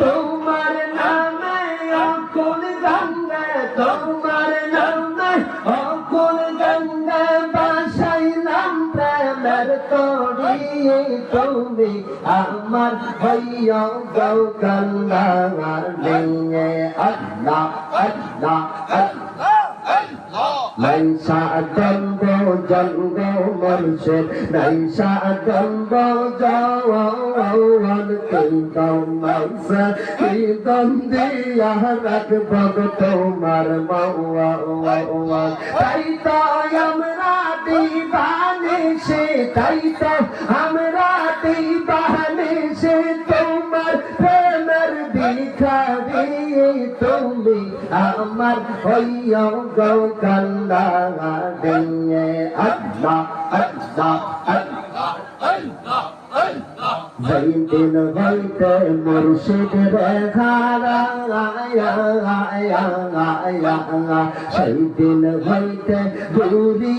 তোমার নামে অকুল গঙ্গা, তোমার নামে অকুল গঙ্গা বাসাইলাম প্রেমের তরি। তুমি আমার হইয়া গো গঙ্গা নিয়ে। আল্লাহ আল্লাহ নাইসা জন্ম জন্ম মরশেদ, নাইসা জন্ম জওয়ান কিংকম মাইসা কিংকম দিয়া রাখব তোমার মাওয়া। তাই তো আমরা দিবানিশি, তাই তো আমরা দিবানিশি তোমার প্রেমের ভিখারি। তুমি আমার হইয়া গো গঙ্গা দিয়ে। আল্লাহ আল্লাহ আল্লাহ যেই দিন হইতে মুর্শিদ রেখারা সেই দিন হইতে ঘুরি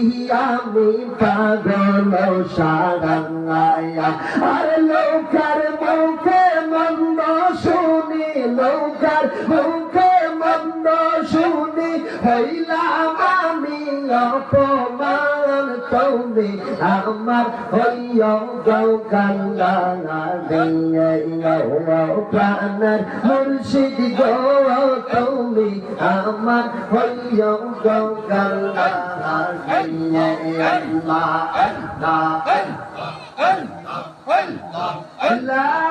আমি পাগল সারাঙ্গায়া। আর লোকের মুখে মন্দ শুনি, লোকের মুখে মন্দ শুনি হইলাম আমি অপমান। তুমি আমার হইয়া গো গঙ্গা দিয়ে। প্রাণের মুর্শিদ গো তুমি আমার হইয়া গো গঙ্গা দিয়ে। আল্লাহ আল্লাহ আল্লাহ আল্লাহ